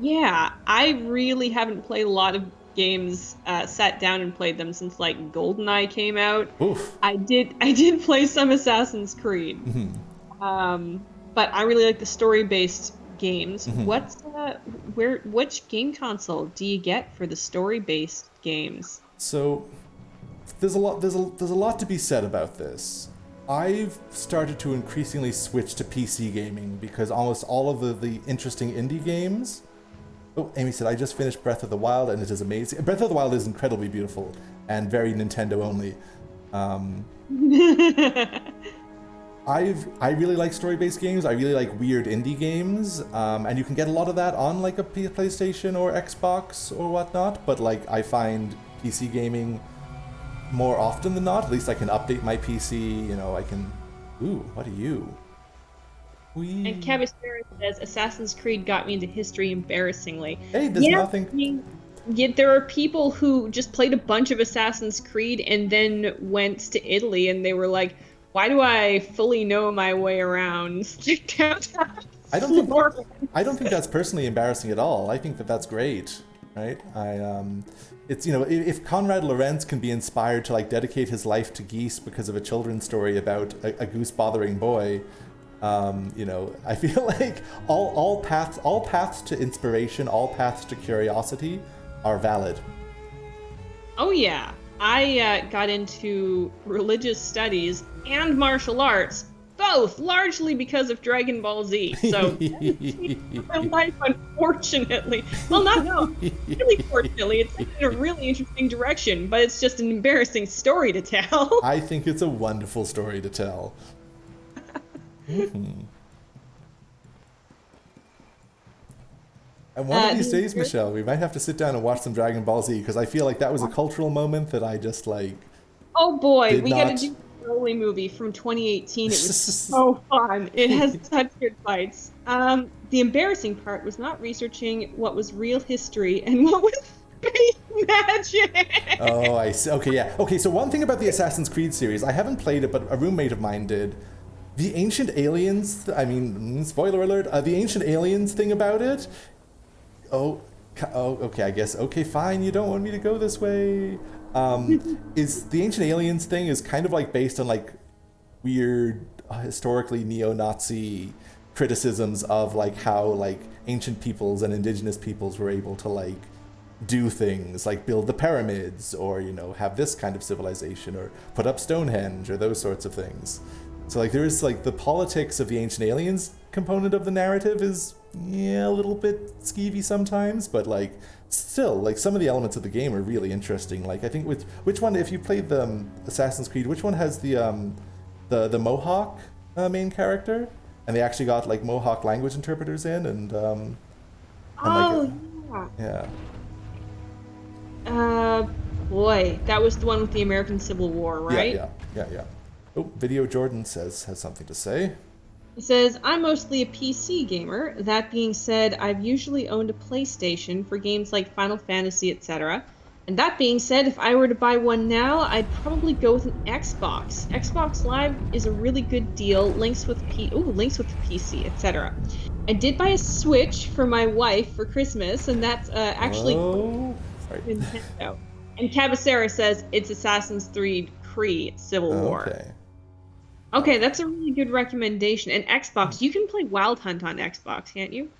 Yeah, I really haven't played a lot of games, sat down and played them since like GoldenEye came out. Oof. I did play some Assassin's Creed. Mm-hmm. But I really like the story-based games. Mm-hmm. Which game console do you get for the story-based games? So there's a lot to be said about this. I've started to increasingly switch to PC gaming because almost all of the interesting indie games. Oh, Amy said, I just finished Breath of the Wild and it is amazing. Breath of the Wild is incredibly beautiful and very Nintendo only. I really like story-based games. I really like weird indie games, and you can get a lot of that on like a PlayStation or Xbox or whatnot. But like I find PC gaming more often than not. At least I can update my PC. You know, I can. Ooh, what are you? And We. Cabasera says Assassin's Creed got me into history embarrassingly. Hey, there's Yeah, nothing. I mean, yet there are people who just played a bunch of Assassin's Creed and then went to Italy and they were like, why do I fully know my way around downtown I don't think. Florence? I don't think that's personally embarrassing at all. I think that that's great, right? It's if Conrad Lorenz can be inspired to like dedicate his life to geese because of a children's story about a goose bothering boy, I feel like all paths to inspiration, all paths to curiosity, are valid. Oh yeah, I got into religious studies and martial arts, both largely because of Dragon Ball Z. So my life, unfortunately, well, not no, really fortunately, it's in a really interesting direction, but it's just an embarrassing story to tell. I think it's a wonderful story to tell. Mm-hmm. And one of these days, Michelle, we might have to sit down and watch some Dragon Ball Z because I feel like that was a cultural moment that I just like Oh boy, did we not. got to do the Broly movie from 2018. It was so fun. It has such good fights. The embarrassing part was not researching what was real history and what was space magic. Oh, I see. Okay, yeah. Okay, so one thing about the Assassin's Creed series, I haven't played it, but a roommate of mine did. The ancient aliens, I mean, spoiler alert, the ancient aliens thing about it. Oh, okay, I guess. Okay, fine, you don't want me to go this way. Is the ancient aliens thing is kind of like based on like weird, historically neo-Nazi criticisms of like how like ancient peoples and indigenous peoples were able to like do things like build the pyramids or have this kind of civilization or put up Stonehenge or those sorts of things. So like there is like the politics of the ancient aliens component of the narrative is a little bit skeevy sometimes, but like still like some of the elements of the game are really interesting. Like I think which one, if you played the Assassin's Creed, which one has the Mohawk main character, and they actually got like Mohawk language interpreters in and like Oh, yeah. yeah. Boy, that was the one with the American Civil War, right? Yeah. Oh, Video Jordan has something to say. He says, I'm mostly a PC gamer. That being said, I've usually owned a PlayStation for games like Final Fantasy, etc. And that being said, if I were to buy one now, I'd probably go with an Xbox. Xbox Live is a really good deal, links with the PC, etc. I did buy a Switch for my wife for Christmas, and that's actually Nintendo. And Cabasera says it's Assassin's Creed Civil War. Okay. Okay, that's a really good recommendation. And Xbox, you can play Wild Hunt on Xbox, can't you?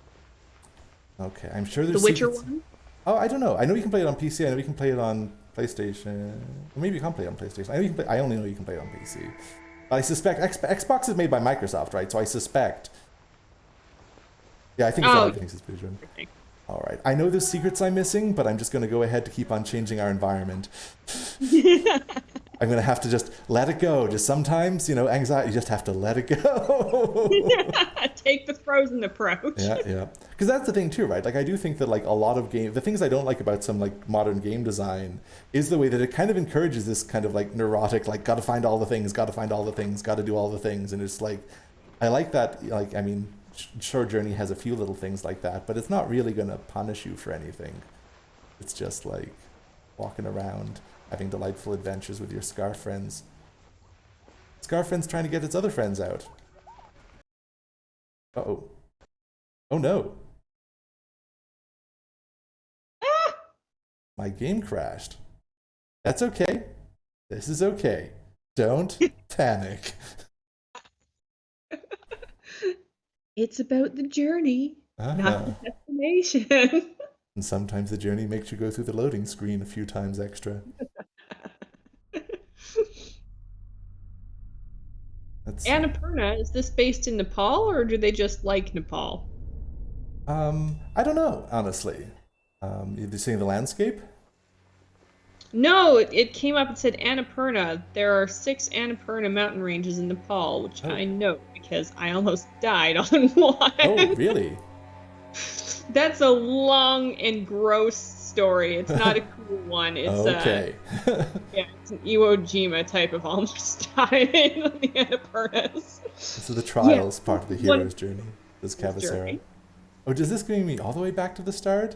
Okay, I'm sure there's The Witcher one? Oh, I don't know. I know you can play it on PC. I know you can play it on PlayStation. Or maybe you can't play it on PlayStation. I only know you can play it on PC. I suspect Xbox is made by Microsoft, right? So I suspect. Yeah, I think it's pretty good. Okay. All right. I know there's secrets I'm missing, but I'm just going to go ahead to keep on changing our environment. I'm going to have to just let it go. Just sometimes, anxiety, you just have to let it go. Take the frozen approach. Yeah. Because that's the thing too, right? Like I do think that like a lot of the things I don't like about some like modern game design is the way that it kind of encourages this kind of like neurotic, like gotta find all the things, gotta do all the things. And it's like, I like that, like, I mean, Sure Journey has a few little things like that, but it's not really going to punish you for anything. It's just like walking around, having delightful adventures with your scarf friends. Scarf friend's trying to get its other friends out. Uh-oh. Oh no. Ah! My game crashed. That's okay. This is okay. Don't panic. It's about the journey, not the destination. And sometimes the journey makes you go through the loading screen a few times extra. Annapurna, is this based in Nepal, or do they just like Nepal? I don't know, honestly. You're seeing the landscape? No, it came up and said Annapurna. There are 6 Annapurna mountain ranges in Nepal, which Oh. I know because I almost died on one. Oh, really? That's a long and gross story. It's not a cool one. It's Okay. yeah, it's an Iwo Jima type of almost dying on the Annapurnas. So the Yeah, trials part of the one hero's journey. This Cavacera. journey. Oh, does this bring me all the way back to the start?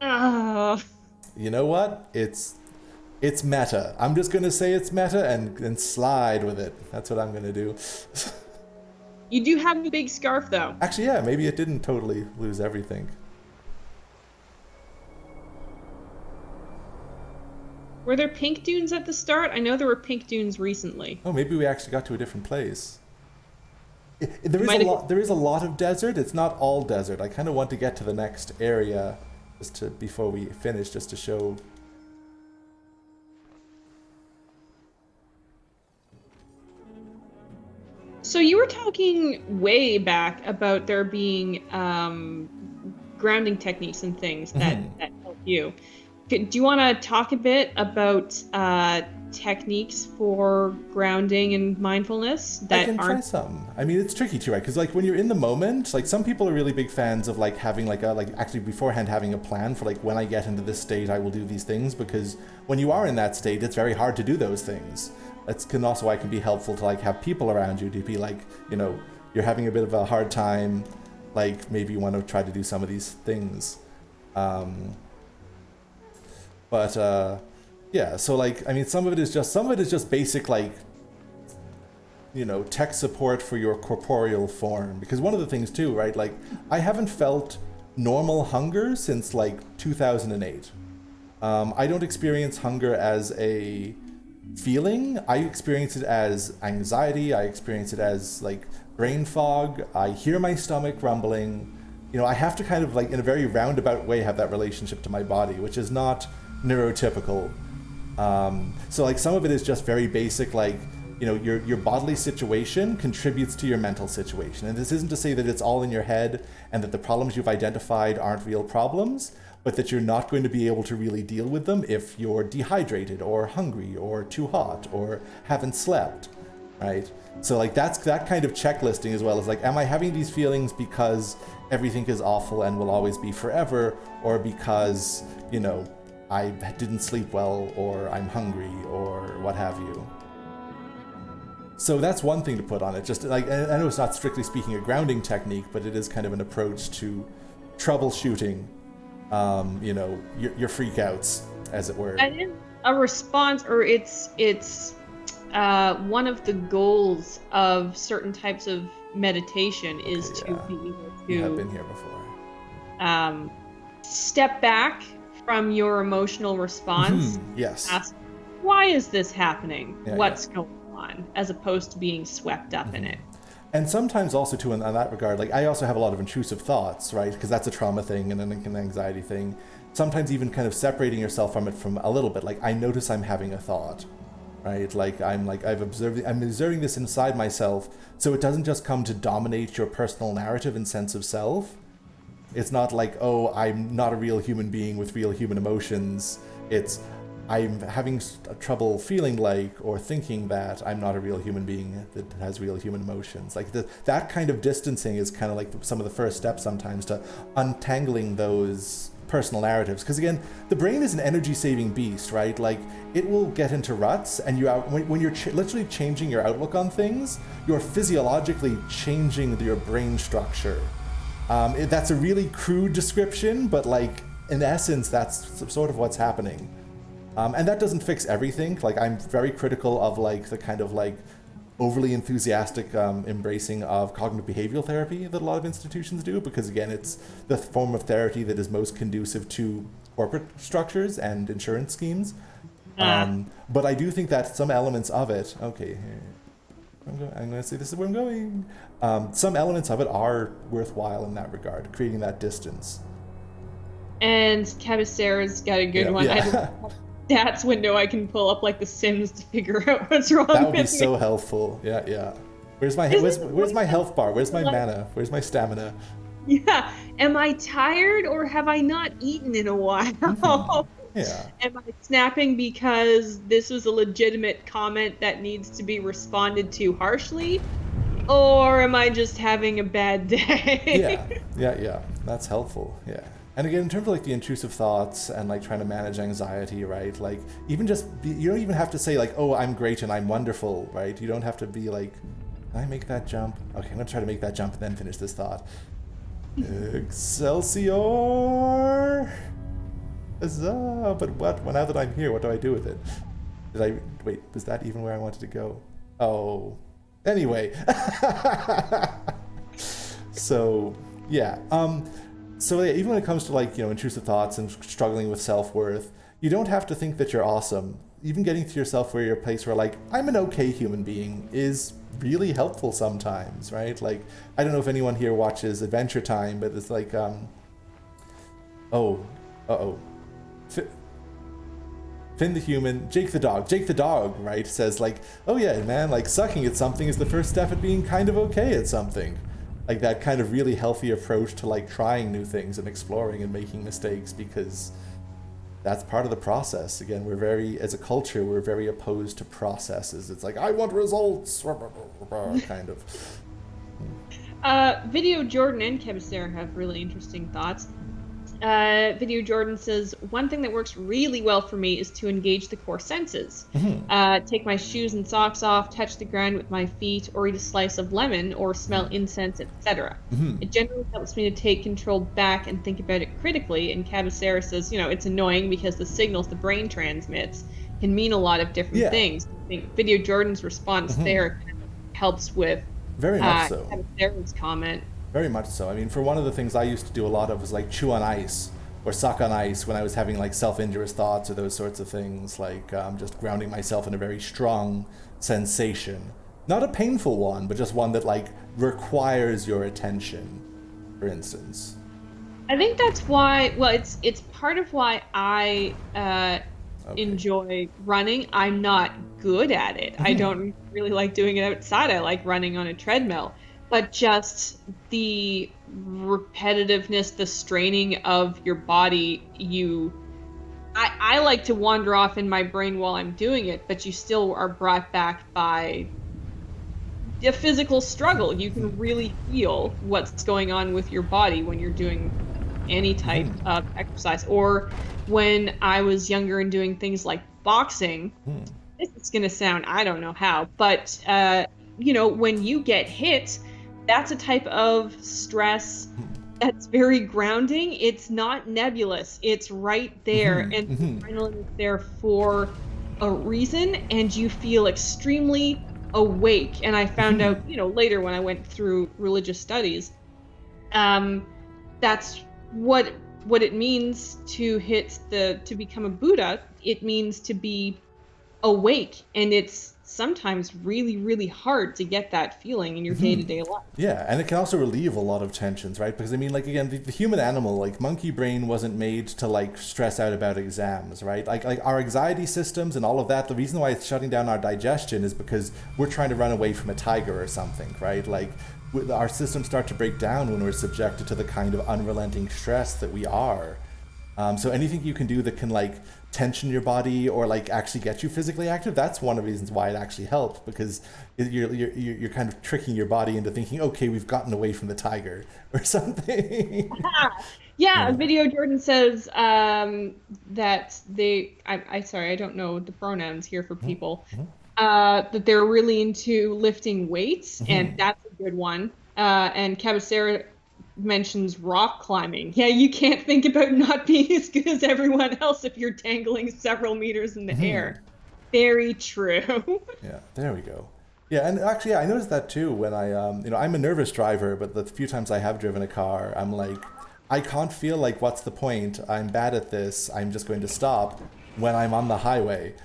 Ah, You know what? It's meta. I'm just gonna say it's meta and slide with it. That's what I'm gonna do. you do have a big scarf though. Actually, yeah, maybe it didn't totally lose everything. Were there pink dunes at the start? I know there were pink dunes recently. Oh, maybe we actually got to a different place. There is Might a have- lot. There is a lot of desert. It's not all desert. I kind of want to get to the next area, just to before we finish, just to show. So you were talking way back about there being grounding techniques and things that help you. Do you want to talk a bit about techniques for grounding and mindfulness that I can try some. I mean, it's tricky too, right? Because like when you're in the moment, like some people are really big fans of like having like actually beforehand having a plan for like when I get into this state, I will do these things, because when you are in that state, it's very hard to do those things. It can also why it can be helpful to like have people around you to be like, you know, you're having a bit of a hard time, like maybe you want to try to do some of these things. Yeah, so like I mean some of it is just basic like, you know, tech support for your corporeal form, because one of the things too, right, like I haven't felt normal hunger since like 2008. I don't experience hunger as a feeling. I experience it as anxiety. I experience it as like brain fog. I hear my stomach rumbling. You know, I have to kind of like in a very roundabout way have that relationship to my body, which is not neurotypical. So like some of it is just very basic, like, you know, your bodily situation contributes to your mental situation. And this isn't to say that it's all in your head and that the problems you've identified aren't real problems, but that you're not going to be able to really deal with them if you're dehydrated or hungry or too hot or haven't slept, right? So like that's that kind of checklisting as well as like, am I having these feelings because everything is awful and will always be forever, or because, you know, I didn't sleep well, or I'm hungry, or what have you. So that's one thing to put on it. Just like, I know it's not strictly speaking a grounding technique, but it is kind of an approach to troubleshooting, you know, your freakouts, as it were. And in a response, or it's one of the goals of certain types of meditation is to be able You have been to here before. step back from your emotional response. Yes. Ask, why is this happening? Yeah, What's going on? As opposed to being swept up in it. And sometimes also too, in that regard, like I also have a lot of intrusive thoughts, right? Because that's a trauma thing and an anxiety thing. Sometimes even kind of separating yourself from it from a little bit. Like I notice I'm having a thought, right? I'm observing this inside myself, so it doesn't just come to dominate your personal narrative and sense of self. It's not like, oh, I'm not a real human being with real human emotions. It's, I'm having trouble feeling like or thinking that I'm not a real human being that has real human emotions. Like that kind of distancing is kind of like some of the first steps sometimes to untangling those personal narratives. Because again, the brain is an energy-saving beast, right? Like it will get into ruts, and when you're literally changing your outlook on things, you're physiologically changing your brain structure. That's a really crude description, but like in essence, that's sort of what's happening. And that doesn't fix everything. Like I'm very critical of like the kind of like overly enthusiastic embracing of cognitive behavioral therapy that a lot of institutions do, because again, it's the form of therapy that is most conducive to corporate structures and insurance schemes. But I do think that some elements of it, okay, I'm going to say this is where I'm going. Some elements of it are worthwhile in that regard, creating that distance. And Cabecera's got a good one. Yeah. Stats window I can pull up like The Sims to figure out what's wrong. That would be with so me. helpful. Yeah. Where's my health bar? Where's my mana? Where's my stamina? Yeah. Am I tired or have I not eaten in a while? Yeah. Am I snapping because this was a legitimate comment that needs to be responded to harshly? Or am I just having a bad Yeah, day? yeah. That's helpful. Yeah. And again, in terms of like the intrusive thoughts and like trying to manage anxiety, right? Like even you don't even have to say like, oh, I'm great and I'm wonderful, right? You don't have to be like, can I make that jump? Okay, I'm gonna try to make that jump and then finish this thought. Excelsior! Huzzah! But what? Well, now that I'm here, what do I do with it? Wait, was that even where I wanted to go? Oh. Anyway. So, yeah. So yeah, even when it comes to like, intrusive thoughts and struggling with self-worth, you don't have to think that you're awesome. Even getting to yourself where you're a place where like, I'm an okay human being is really helpful sometimes, right? Like, I don't know if anyone here watches Adventure Time, but it's like, oh, uh-oh. Finn the human, Jake the dog, right, says like, oh yeah, man, like sucking at something is the first step at being kind of okay at something. Like that kind of really healthy approach to like trying new things and exploring and making mistakes, because that's part of the process. Again, as a culture, we're very opposed to processes. It's like, I want results, kind of. Video Jordan and Kebsar have really interesting thoughts. Video Jordan says, one thing that works really well for me is to engage the core senses. Take my shoes and socks off, touch the ground with my feet, or eat a slice of lemon, or smell incense, etc. It generally helps me to take control back and think about it critically. And Cabasera says, it's annoying because the signals the brain transmits can mean a lot of different things. I think Video Jordan's response there kind of helps with very much so. Cabasera's comment. Very much so. I mean, for one of the things I used to do a lot of was like chew on ice or suck on ice when I was having like self-injurious thoughts or those sorts of things, like just grounding myself in a very strong sensation. Not a painful one, but just one that like requires your attention, for instance. I think that's why, well, it's part of why I enjoy running. I'm not good at it. I don't really like doing it outside. I like running on a treadmill. But just the repetitiveness, the straining of your body, I like to wander off in my brain while I'm doing it, but you still are brought back by a physical struggle. You can really feel what's going on with your body when you're doing any type of exercise. Or when I was younger and doing things like boxing, this is going to sound, I don't know how, but, when you get hit, that's a type of stress that's very grounding. It's not nebulous. It's right there. And the adrenaline is there for a reason, and you feel extremely awake. And I found out, later when I went through religious studies, that's what it means to become a Buddha. It means to be awake, and it's sometimes really, really hard to get that feeling in your day-to-day life. Yeah, and it can also relieve a lot of tensions, right? Because I mean, like, again, the human animal, like monkey brain wasn't made to like stress out about exams, right? Like our anxiety systems and all of that, the reason why it's shutting down our digestion is because we're trying to run away from a tiger or something, right? Like our systems start to break down when we're subjected to the kind of unrelenting stress that we are. So anything you can do that can like tension your body or like actually get you physically active, that's one of the reasons why it actually helps, because you're kind of tricking your body into thinking, okay, we've gotten away from the tiger or something. Yeah. Video Jordan says that I don't know the pronouns here for people, that they're really into lifting weights, and that's a good one. And Cabasera mentions rock climbing. Yeah, you can't think about not being as good as everyone else if you're dangling several meters in the air. Very true. Yeah, there we go. Yeah, and actually, I noticed that too when I'm a nervous driver, but the few times I have driven a car, I'm like, I can't feel like, what's the point? I'm bad at this. I'm just going to stop when I'm on the highway.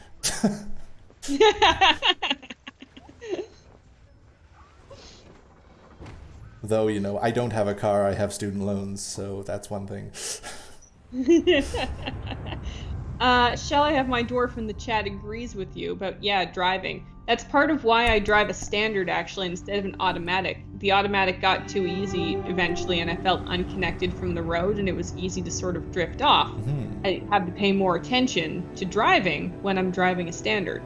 Though, I don't have a car, I have student loans, so that's one thing. Shall I have my dwarf in the chat agrees with you about, driving. That's part of why I drive a standard, actually, instead of an automatic. The automatic got too easy eventually, and I felt unconnected from the road, and it was easy to sort of drift off. I have to pay more attention to driving when I'm driving a standard.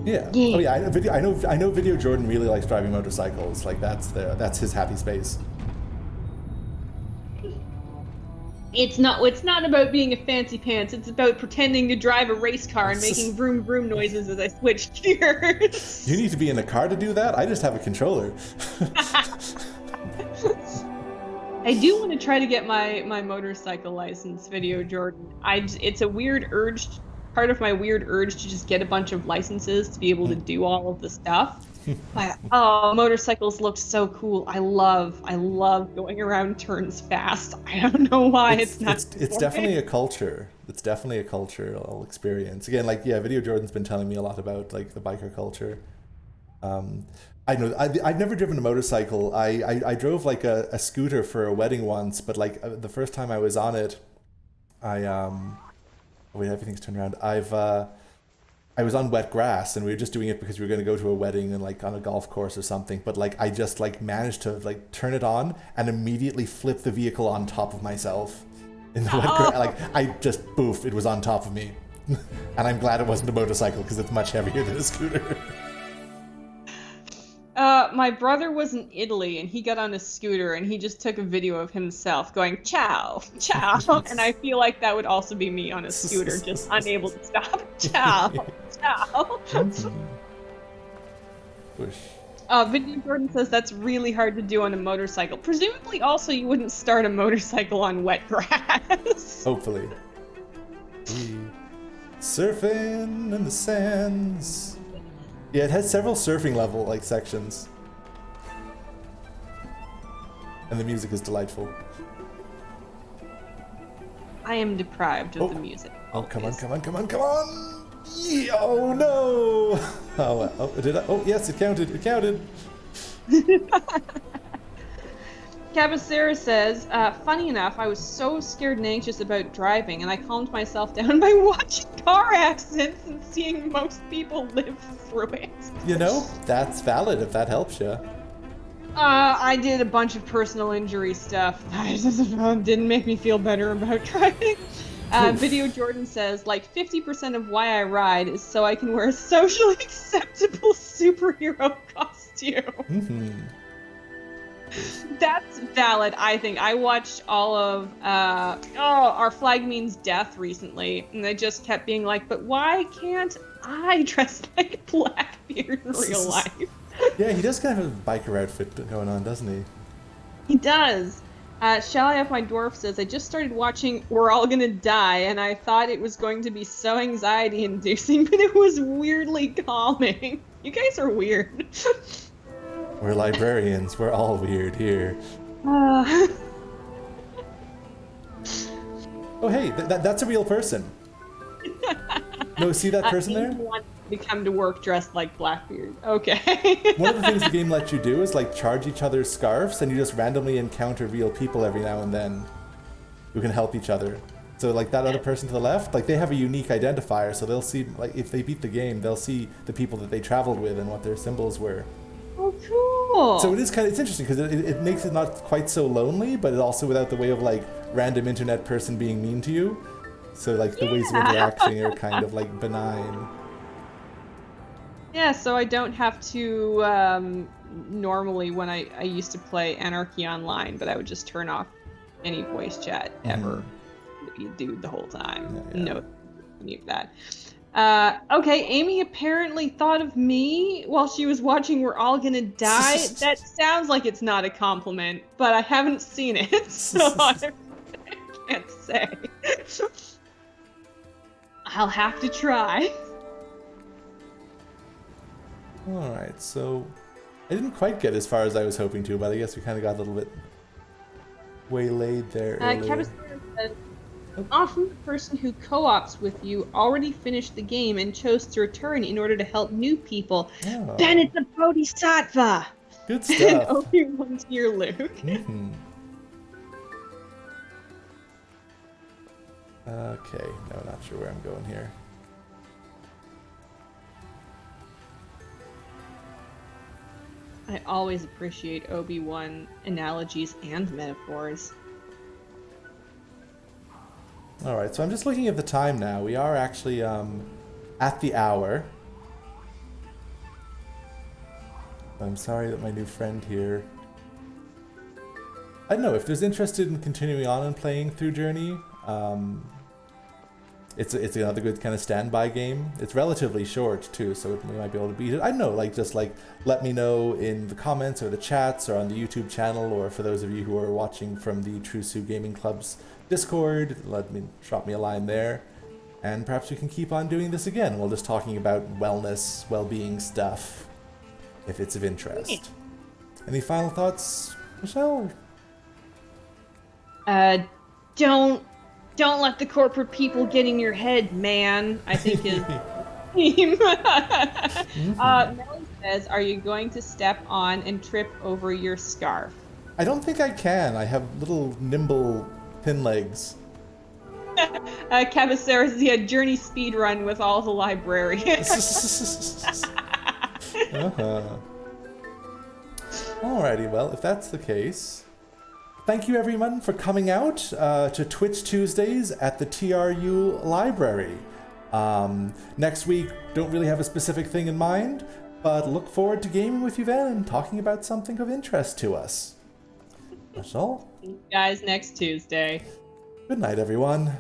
Yeah. Oh yeah. I know. Video Jordan really likes driving motorcycles. Like that's his happy space. It's not about being a fancy pants. It's about pretending to drive a race car and making vroom vroom noises as I switch gears. You need to be in a car to do that? I just have a controller. I do want to try to get my motorcycle license, Video Jordan. It's a weird urge, part of my weird urge to just get a bunch of licenses to be able to do all of the stuff. But, motorcycles look so cool. I love going around turns fast. I don't know why it's not. It's definitely a culture. It's definitely a cultural experience. Again, like Video Jordan's been telling me a lot about like the biker culture. I know I've never driven a motorcycle. I drove like a scooter for a wedding once, but like the first time I was on it, wait, everything's turned around. I was on wet grass, and we were just doing it because we were going to go to a wedding and like on a golf course or something. But like I just like managed to like turn it on and immediately flip the vehicle on top of myself in the wet grass. Like I just poof, it was on top of me, and I'm glad it wasn't a motorcycle because it's much heavier than a scooter. My brother was in Italy, and he got on a scooter, and he just took a video of himself going, ciao, ciao. And I feel like that would also be me on a scooter, just unable to stop. Ciao, ciao. Video Jordan says that's really hard to do on a motorcycle. Presumably also you wouldn't start a motorcycle on wet grass. Hopefully. Surfing in the sands. Yeah, it has several surfing level like sections. And the music is delightful. I am deprived of the music. Oh, come on. Yeah, oh no! Did I? Oh, yes, it counted. Cabasera says, funny enough, I was so scared and anxious about driving, and I calmed myself down by watching car accidents and seeing most people live through it. You know, that's valid if that helps you. I did a bunch of personal injury stuff. That didn't make me feel better about driving. Video Jordan says, like 50% of why I ride is so I can wear a socially acceptable superhero costume. That's valid, I think. I watched all of Our Flag Means Death recently, and they just kept being like, but why can't I dress like Blackbeard in real life? Yeah, he does kind of have a biker outfit going on, doesn't he? He does. Shall I Have My Dwarf says, I just started watching We're All Gonna Die, and I thought it was going to be so anxiety-inducing, but it was weirdly calming. You guys are weird. We're librarians. We're all weird here. Oh, hey, that's a real person. No, see that person there? Want to come to work dressed like Blackbeard. Okay. One of the things the game lets you do is like charge each other's scarves, and you just randomly encounter real people every now and then who can help each other. So like that other person to the left, like they have a unique identifier, so they'll see, like if they beat the game, they'll see the people that they traveled with and what their symbols were. Oh, cool. So it's interesting because it makes it not quite so lonely, but it also without the way of like random internet person being mean to you. So like the ways of interacting are kind of like benign. Yeah, so I don't have to, normally when I used to play Anarchy Online, but I would just turn off any voice chat ever. Be a dude the whole time. Yeah. No, any of that. Okay, Amy apparently thought of me while she was watching We're All Gonna Die. That sounds like it's not a compliment, but I haven't seen it, so I can't say. I'll have to try. Alright, so I didn't quite get as far as I was hoping to, but I guess we kind of got a little bit waylaid there earlier. Says, often the person who co-ops with you already finished the game and chose to return in order to help new people. Oh. Then it's a bodhisattva. Good stuff. And Obi-Wan's your Luke. Okay, no, not sure where I'm going here. I always appreciate Obi-Wan analogies and metaphors. Alright, so I'm just looking at the time now. We are actually at the hour. I'm sorry that my new friend here... I don't know, if there's interested in continuing on and playing through Journey, it's another good kind of standby game. It's relatively short too, so we might be able to beat it. I don't know, just let me know in the comments or the chats or on the YouTube channel, or for those of you who are watching from the True Sue Gaming Club's Discord, drop me a line there, and perhaps we can keep on doing this again. We're just talking about wellness, well-being stuff, if it's of interest. Any final thoughts, Michelle? Don't let the corporate people get in your head, man, I think is theme. Melly says, are you going to step on and trip over your scarf? I don't think I can. I have little nimble thin legs. Cabasera says he had Journey speed run with all the library. Alrighty, well, if that's the case, thank you everyone for coming out to Twitch Tuesdays at the TRU Library. Next week, don't really have a specific thing in mind, but look forward to gaming with you then and talking about something of interest to us. That's all. See you guys next Tuesday. Good night, everyone.